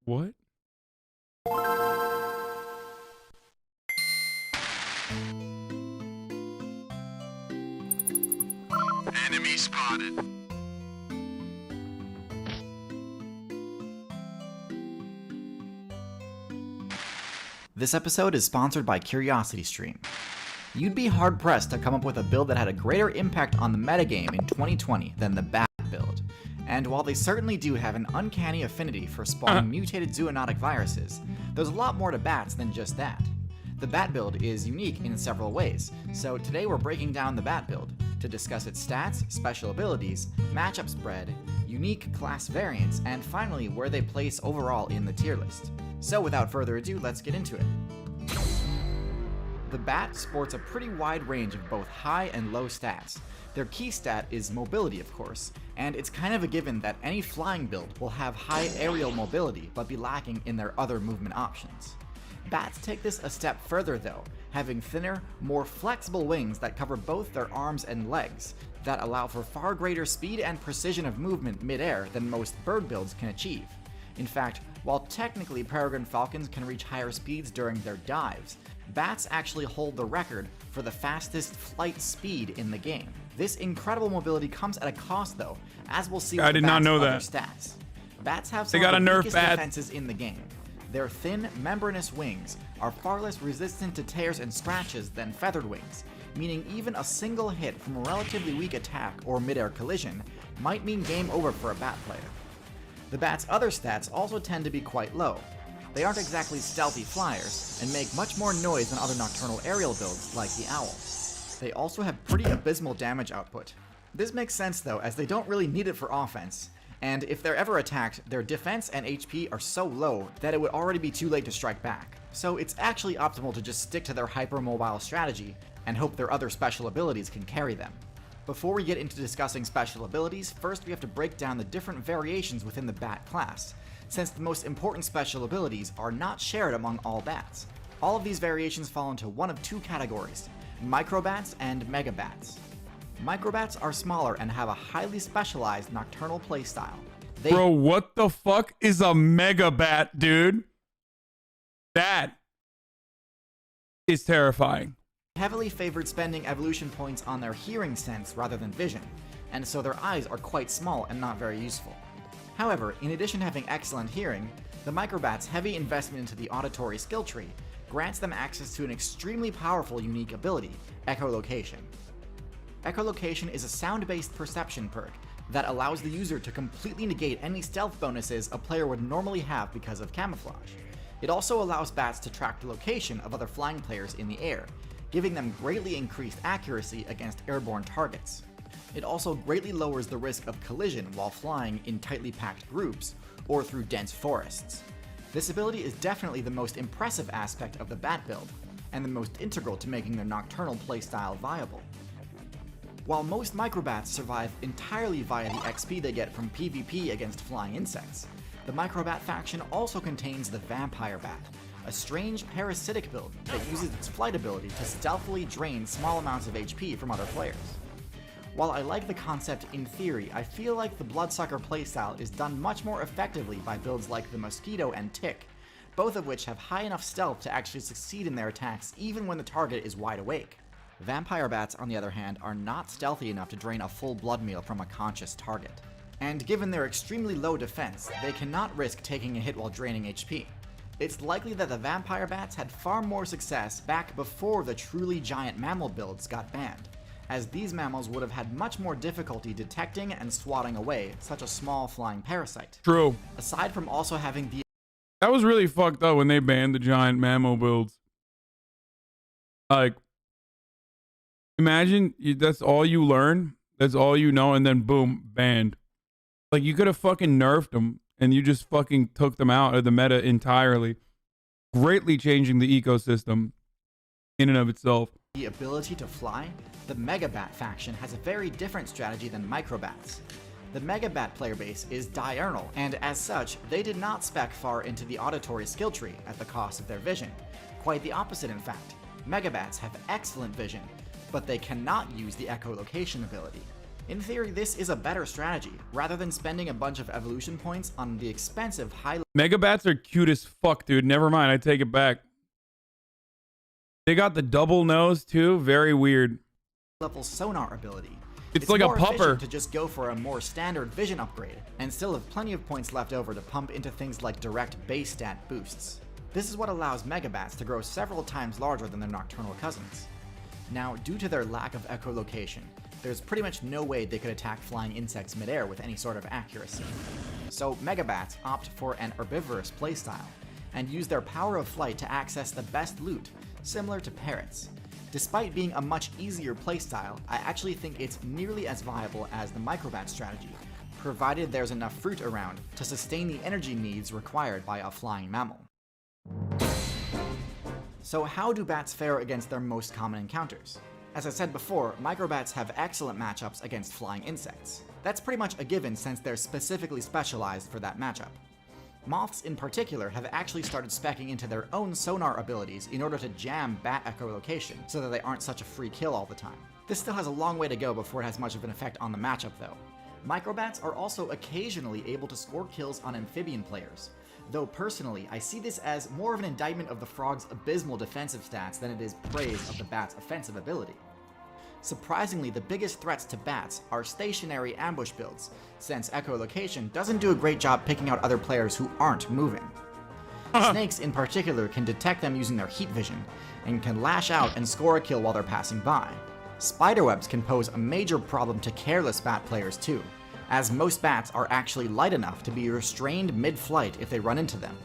What? Enemy spotted. This episode is sponsored by CuriosityStream. You'd be hard-pressed to come up with a build that had a greater impact on the metagame in 2020 than the Bat build. And while they certainly do have an uncanny affinity for spawning mutated zoonotic viruses, there's a lot more to bats than just that. The Bat build is unique in several ways, so today we're breaking down the Bat build to discuss its stats, special abilities, matchup spread, unique class variants, and finally where they place overall in the tier list. So without further ado, let's get into it. The Bat sports a pretty wide range of both high and low stats. Their key stat is mobility, of course, and it's kind of a given that any flying build will have high aerial mobility but be lacking in their other movement options. Bats take this a step further though, having thinner, more flexible wings that cover both their arms and legs, that allow for far greater speed and precision of movement mid-air than most bird builds can achieve. In fact, while technically peregrine falcons can reach higher speeds during their dives, bats actually hold the record for the fastest flight speed in the game. This incredible mobility comes at a cost though, as we'll see with I did not know other that. stats. Bats have some They got of a the nerf weakest bat. defenses in the game. Their thin, membranous wings are far less resistant to tears and scratches than feathered wings, meaning even a single hit from a relatively weak attack or mid-air collision might mean game over for a bat player. The bat's other stats also tend to be quite low. They aren't exactly stealthy flyers, and make much more noise than other nocturnal aerial builds like the owl. They also have pretty abysmal damage output. This makes sense though, as they don't really need it for offense, and if they're ever attacked, their defense and HP are so low that it would already be too late to strike back. So it's actually optimal to just stick to their hypermobile strategy and hope their other special abilities can carry them. Before we get into discussing special abilities, first we have to break down the different variations within the Bat class, since the most important special abilities are not shared among all bats. All of these variations fall into one of two categories: microbats and megabats. Microbats are smaller and have a highly specialized nocturnal playstyle. Bro, what the fuck is a mega bat, dude? That is terrifying. Heavily favored spending evolution points on their hearing sense rather than vision, and so their eyes are quite small and not very useful. However, in addition to having excellent hearing, the microbat's heavy investment into the auditory skill tree grants them access to an extremely powerful unique ability, echolocation. Echolocation is a sound-based perception perk that allows the user to completely negate any stealth bonuses a player would normally have because of camouflage. It also allows bats to track the location of other flying players in the air, giving them greatly increased accuracy against airborne targets. It also greatly lowers the risk of collision while flying in tightly packed groups or through dense forests. This ability is definitely the most impressive aspect of the Bat build, and the most integral to making their nocturnal playstyle viable. While most microbats survive entirely via the XP they get from PvP against flying insects, the microbat faction also contains the Vampire Bat, a strange parasitic build that uses its flight ability to stealthily drain small amounts of HP from other players. While I like the concept in theory, I feel like the Bloodsucker playstyle is done much more effectively by builds like the Mosquito and Tick, both of which have high enough stealth to actually succeed in their attacks even when the target is wide awake. Vampire bats, on the other hand, are not stealthy enough to drain a full blood meal from a conscious target. And given their extremely low defense, they cannot risk taking a hit while draining HP. It's likely that the Vampire bats had far more success back before the truly giant mammal builds got banned, as these mammals would have had much more difficulty detecting and swatting away such a small flying parasite. True. Aside from also having the That was really fucked up when they banned the giant mammal builds. Like, imagine that's all you learn, that's all you know, and then boom, banned. Like, you could have fucking nerfed them, and you just fucking took them out of the meta entirely, greatly changing the ecosystem in and of itself. the ability to fly, the Megabat faction has a very different strategy than Microbats. The Megabat player base is diurnal, and as such, they did not spec far into the auditory skill tree at the cost of their vision. Quite the opposite, in fact. Megabats have excellent vision, but they cannot use the echolocation ability. In theory, this is a better strategy, rather than spending a bunch of evolution points on the expensive high Megabats are cute as fuck, dude. Never mind, I take it back. They got the double nose too. Very weird. level sonar ability. It's like a more pupper. efficient to just go for a more standard vision upgrade, and still have plenty of points left over to pump into things like direct base stat boosts. This is what allows Megabats to grow several times larger than their nocturnal cousins. Now, due to their lack of echolocation, there's pretty much no way they could attack flying insects midair with any sort of accuracy. So Megabats opt for an herbivorous playstyle, and use their power of flight to access the best loot, similar to parrots. Despite being a much easier playstyle, I actually think it's nearly as viable as the microbat strategy, provided there's enough fruit around to sustain the energy needs required by a flying mammal. So how do bats fare against their most common encounters? As I said before, microbats have excellent matchups against flying insects. That's pretty much a given since they're specifically specialized for that matchup. Moths in particular have actually started speccing into their own sonar abilities in order to jam bat echolocation so that they aren't such a free kill all the time. This still has a long way to go before it has much of an effect on the matchup though. Microbats are also occasionally able to score kills on amphibian players, though personally I see this as more of an indictment of the frog's abysmal defensive stats than it is praise of the bat's offensive ability. Surprisingly, the biggest threats to bats are stationary ambush builds, since echolocation doesn't do a great job picking out other players who aren't moving. Snakes in particular can detect them using their heat vision, and can lash out and score a kill while they're passing by. Spiderwebs can pose a major problem to careless bat players too, as most bats are actually light enough to be restrained mid-flight if they run into them.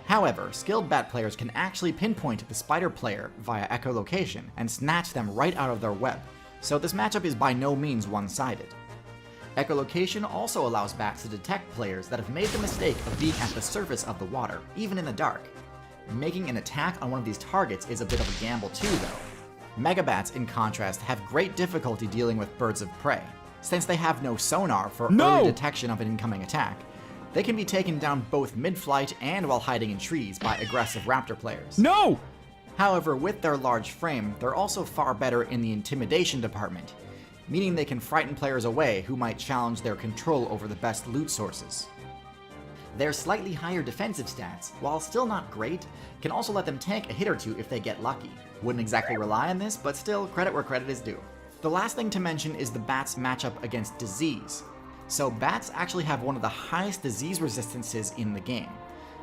However, skilled bat players can actually pinpoint the spider player via echolocation and snatch them right out of their web, so this matchup is by no means one-sided. Echolocation also allows bats to detect players that have made the mistake of being at the surface of the water, even in the dark. Making an attack on one of these targets is a bit of a gamble too though. Megabats, in contrast, have great difficulty dealing with birds of prey, since they have no sonar for early detection of an incoming attack. They can be taken down both mid-flight and while hiding in trees by aggressive raptor players. No! However, with their large frame, they're also far better in the intimidation department, meaning they can frighten players away who might challenge their control over the best loot sources. Their slightly higher defensive stats, while still not great, can also let them tank a hit or two if they get lucky. Wouldn't exactly rely on this, but still, credit where credit is due. The last thing to mention is the bat's matchup against disease. So bats actually have one of the highest disease resistances in the game,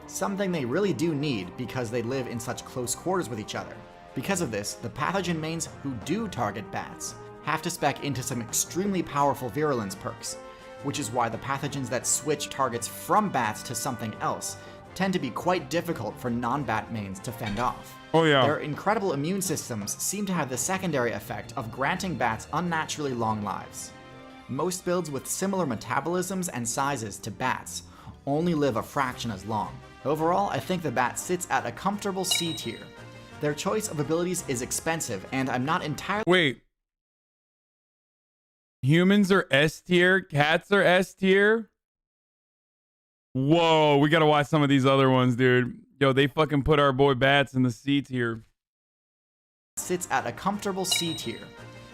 something they really do need because they live in such close quarters with each other. Because of this, the pathogen mains who do target bats have to spec into some extremely powerful virulence perks, which is why the pathogens that switch targets from bats to something else tend to be quite difficult for non-bat mains to fend off. Oh yeah. Their incredible immune systems seem to have the secondary effect of granting bats unnaturally long lives. Most builds with similar metabolisms and sizes to bats only live a fraction as long. Overall, I think the bat sits at a comfortable C tier. Their choice of abilities is expensive, and I'm not entirely— Wait. Humans are S tier, cats are S tier? Whoa, we gotta watch some of these other ones, dude. Yo, they fucking put our boy bats in the C tier. Sits at a comfortable C tier.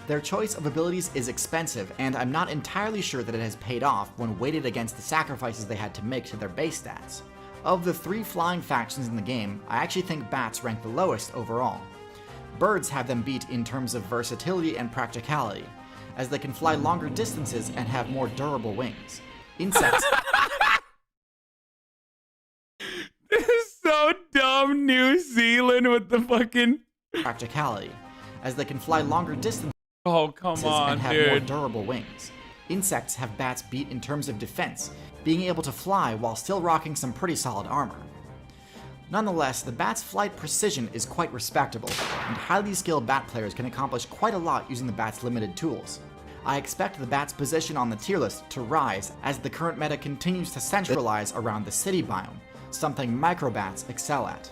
Their choice of abilities is expensive, and I'm not entirely sure that it has paid off when weighted against the sacrifices they had to make to their base stats. Of the 3 flying factions in the game, I actually think bats rank the lowest overall. Birds have them beat in terms of versatility and practicality, as they can fly longer distances and have more durable wings. Insects— This is so dumb. New Zealand with the fucking practicality, as they can fly longer distances. Oh, come on, and have more dude. durable wings. Insects have bats beat in terms of defense, being able to fly while still rocking some pretty solid armor. Nonetheless, the bat's flight precision is quite respectable, and highly skilled bat players can accomplish quite a lot using the bat's limited tools. I expect the bat's position on the tier list to rise as the current meta continues to centralize around the city biome, something microbats excel at.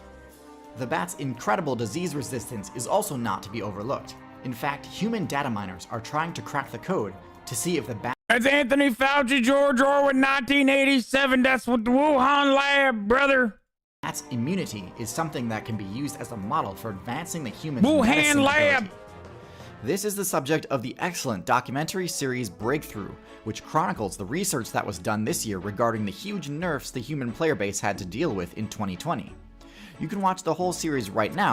The bat's incredible disease resistance is also not to be overlooked. In fact, human data miners are trying to crack the code to see if the bat— That's Anthony Fauci, George Orwell, 1987. That's what the Wuhan lab, brother. bat's immunity is something that can be used as a model for advancing the human Wuhan medicine lab! ability. This is the subject of the excellent documentary series Breakthrough, which chronicles the research that was done this year regarding the huge nerfs the human player base had to deal with in 2020. You can watch the whole series right now